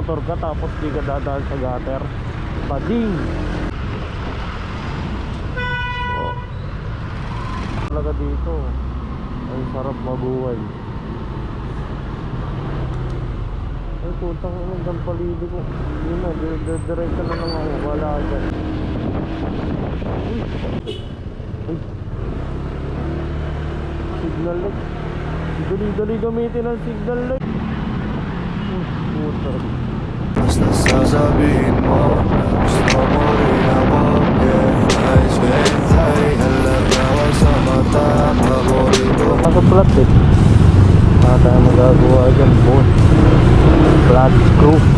nagmomotor ka tapos di ka dadaan sa gutter. Pading! Oh. Talaga dito, ay sarap mabuhay. Ay putang ina, hanggang palili ko. Yun na, diretso na lang ako, wala ka dyan. Uy! Signal light. Dali-dali gamitin ang signal light. Puta. Basta sasabihin mo na gusto mo rin ako. Yeah, eyes very high, halagawa sa mata. Ako rito Nakaplat eh. Wala tayong magagawa dyan, boss. Flat screw.